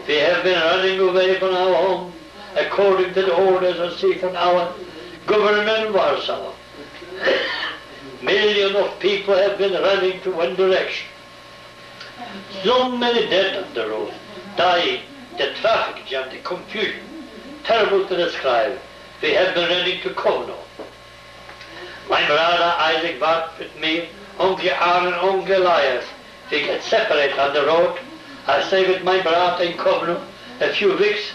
We have been running away from our home according to the orders received from our government in Warsaw. Millions of people have been running to one direction. So many dead on the road, dying, the traffic jam, the confusion, terrible to describe. We have been running to Kovno. My brother Isaac walked with me, Uncle Aaron and Uncle Elias. We get separated on the road. I stayed with my brother in Kovno a few weeks,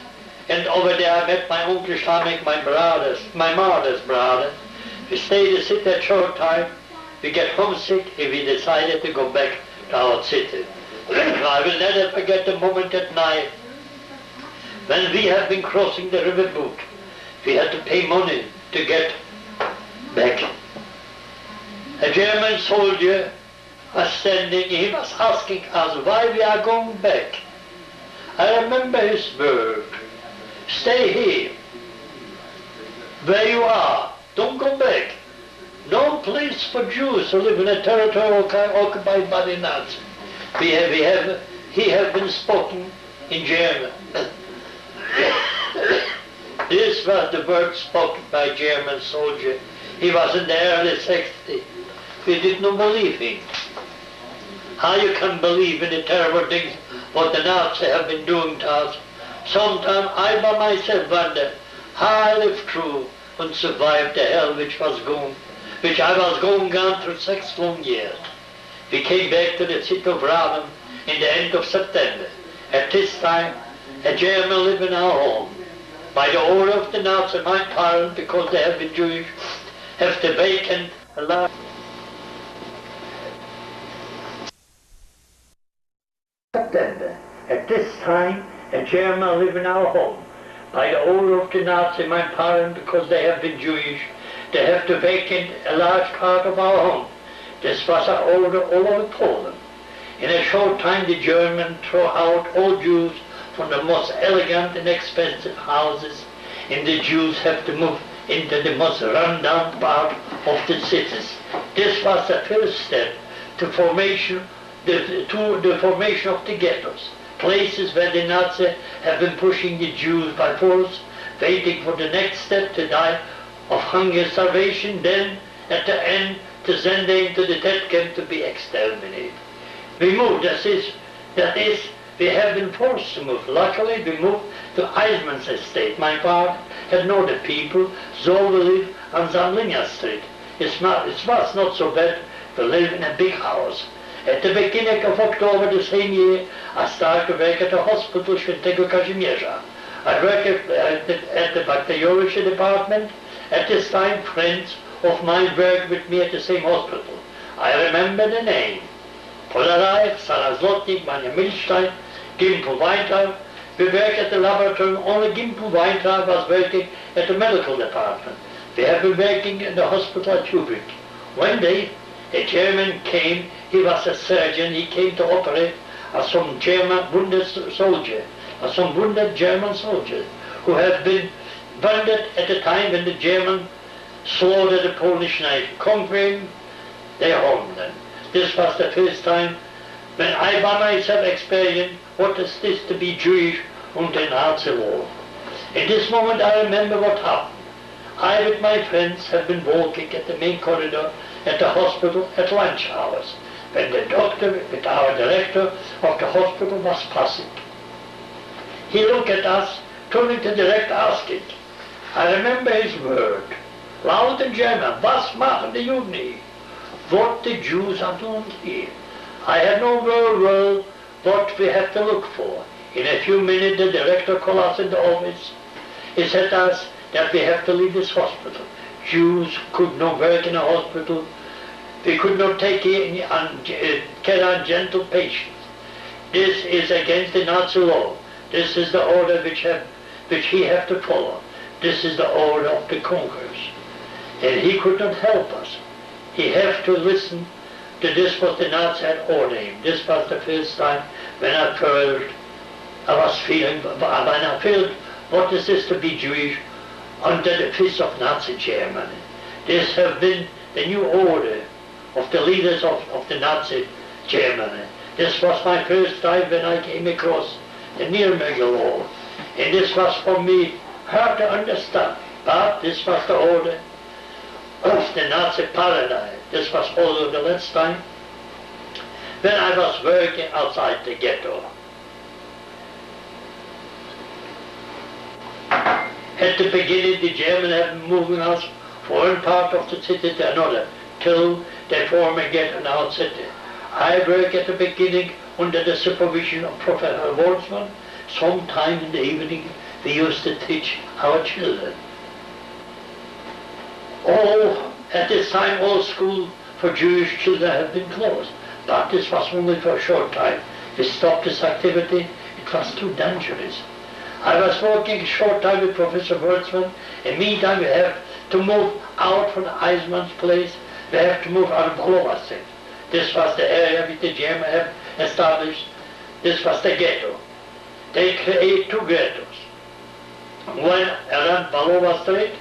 and over there I met my Uncle Shamek, my mother's brother. We stayed in the city a short time. We get homesick and we decided to go back to our city. I will never forget the moment at night when we had been crossing the river Bug. We had to pay money to get back. A German soldier was standing, he was asking us why we are going back. I remember his word, stay here, where you are, don't go back. No place for Jews to live in a territory occupied by the Nazis. He have been spoken in German. This was the word spoken by a German soldier. He was in the early 60s. We did not believe him. How you can believe in the terrible things what the Nazis have been doing to us? Sometimes I by myself wonder how I lived through and survived the hell which I was going on through 6 long years. We came back to the city of Raven in the end of September. At this time, a German lived in our home. By the order of the Nazis, my parents, because they have been Jewish, have to vacant a large September. At this time, a German lived in our home. By the order of the Nazis, my parents, because they have been Jewish, they have to vacate a large part of our home. This was an order all over Poland. In a short time, the Germans threw out all Jews from the most elegant and expensive houses, and the Jews have to move into the most run-down part of the cities. This was the first step to the formation of the ghettos, places where the Nazis have been pushing the Jews by force, waiting for the next step to die of hunger, starvation, then at the end to send them into the death camp to be exterminated. We moved, that is, we have been forced to move. Luckily, we moved to Eisman's estate. My father had known the people, so we lived on Zamlinia Street. It was not so bad to live in a big house. At the beginning of October the same year, I started to work at the hospital Świętego Kazimierza. I worked at the bacteriology department. At this time, friends of mine worked with me at the same hospital. I remember the name. Polarayev, Sarah Zlotnik, Manja Milstein, Gimpo Weintraub. We worked at the laboratory, only Gimpo Weintraub was working at the medical department. We have been working in the hospital at Zurich. One day, a German came, he was a surgeon, he came to operate on some German wounded soldier, some wounded German soldiers who had been wounded at the time when the German slaughtered the Polish nation, conquering their homeland. This was the first time when I by myself experienced what is this to be Jewish under Nazi law. In this moment I remember what happened. I with my friends have been walking at the main corridor at the hospital at lunch hours, when the doctor with our director of the hospital was passing. He looked at us, turning to the director asking, I remember his word, loud in German, was machen die Juden hier? What the Jews are doing here. I had no word what we have to look for. In a few minutes the director called us in the office. He said to us that we have to leave this hospital. Jews could not work in a hospital. We could not take care of gentle patients. This is against the Nazi law. This is the order which he have to follow. This is the order of the conquerors. And he could not help us. He have to listen to this what the Nazis had ordered him. This was the first time when I felt what is this to be Jewish under the fist of Nazi Germany. This have been the new order of the leaders of the Nazi Germany. This was my first time when I came across the Nuremberg law. And this was for me hard to understand, but this was the order of the Nazi paradise. This was also the last time when I was working outside the ghetto. At the beginning, the Germans have been moving us from one part of the city to another, till they form a ghetto in our city. I work at the beginning under the supervision of Professor Boltzmann. Sometime in the evening, we used to teach our children. At this time, all schools for Jewish children have been closed, but this was only for a short time. We stopped this activity. It was too dangerous. I was working a short time with Professor Boltzmann. In the meantime, we have to move out from the Eismann's place. We have to move out of Balova Street. This was the area which the Germans have established. This was the ghetto. They create two ghettos. One around Balova Street,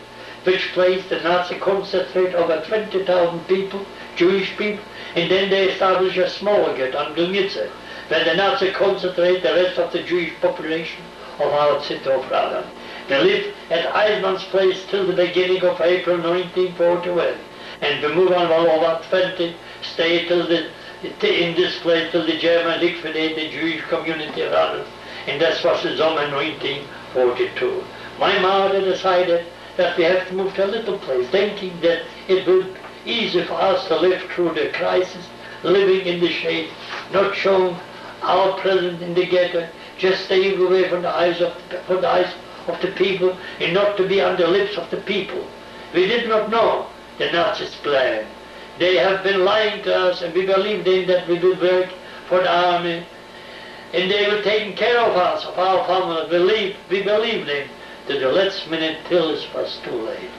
which place the Nazi concentrate over 20,000 people, Jewish people, and then they establish a smaller ghetto on Dunice, where the Nazi concentrate the rest of the Jewish population of our city of Radom. They lived at Eismann's place till the beginning of April 1941, and we move on Balova 20, stay in this place till the Germans liquidate the Jewish community of Radom, and that was the summer 1942. My mother decided that we have to move to a little place, thinking that it would be easy for us to live through the crisis, living in the shade, not showing our presence in the ghetto, just staying away from the eyes of the people, and not to be on the lips of the people. We did not know the Nazis' plan. They have been lying to us, and we believed in that we would work for the army, and they were taking care of us, of our family. We believed them to the last minute till it was too late.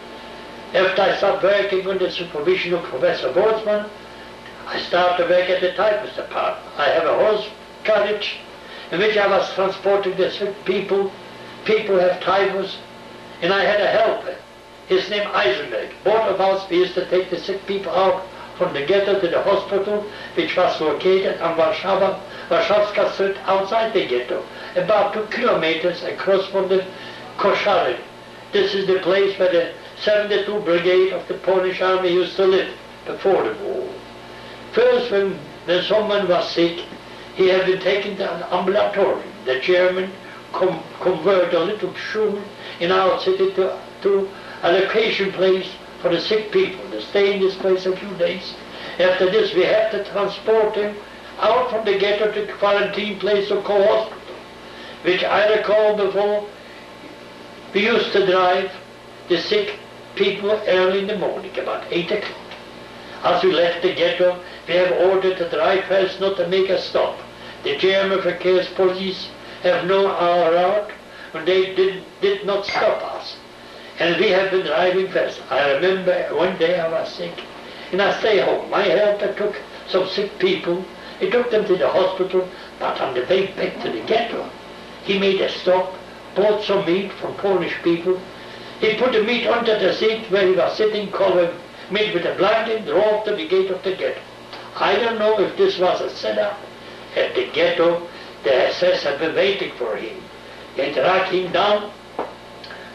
After I stopped working under the supervision of Professor Boltzmann, I started to work at the typist department. I have a horse carriage in which I was transporting the sick people. People have typhus, and I had a helper. His name Eisenberg. Both of us, we used to take the sick people out from the ghetto to the hospital, which was located on Warszawska Street outside the ghetto, about 2 kilometers across from the Koszary. This is the place where the 72 Brigade of the Polish Army used to live before the war. First, when someone was sick, he had been taken to an ambulatorium. The German converted a little shul in our city to a location place for the sick people. They stay in this place a few days. After this, we have to transport them out from the ghetto to the quarantine place of co-hospital, which I recall before. We used to drive the sick people early in the morning, about 8 o'clock. As we left the ghetto, we have ordered the drivers not to make a stop. The German Verkehrspolice have known our route, and they did not stop us. And we have been driving fast. I remember one day I was sick, and I stayed home. My helper took some sick people. He took them to the hospital, but on the way back to the ghetto, he made a stop, bought some meat from Polish people. He put the meat under the seat where he was sitting, covered meat with a blanket, drove to the gate of the ghetto. I don't know if this was a setup. At the ghetto, the SS had been waiting for him. They dragged him down,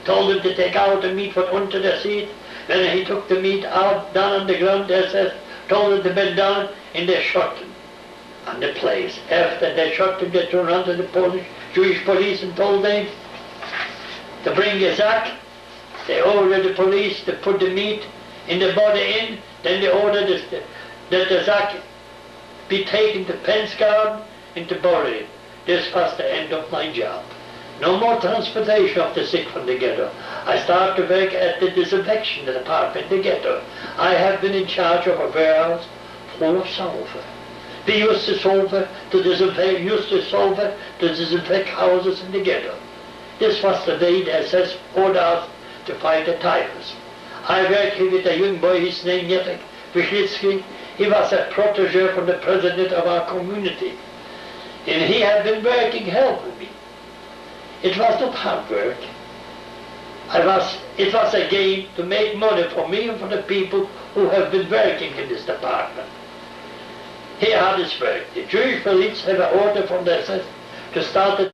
told him to take out the meat from under the seat. When he took the meat out, down on the ground, the SS told him to bend down, and they shot him on the place. After they shot him, they turned around to the Jewish police and told them to bring a sack. They ordered the police to put the meat in the body in. Then they ordered that the sack be taken to Pence Garden and to bury it. This was the end of my job. No more transportation of the sick from the ghetto. I started to work at the disinfection department in the ghetto. I have been in charge of a warehouse full of sulfur. We used the sulfur to disinfect houses in the ghetto. This was the way the SS ordered us to fight the typhus. I worked here with a young boy, his name Jacek Wisnicki. He was a protege from the president of our community. And he had been working, helping me. It was not hard work. It was a game to make money for me and for the people who have been working in this department. Here how this worked. The Jewish police have an order from the SS to start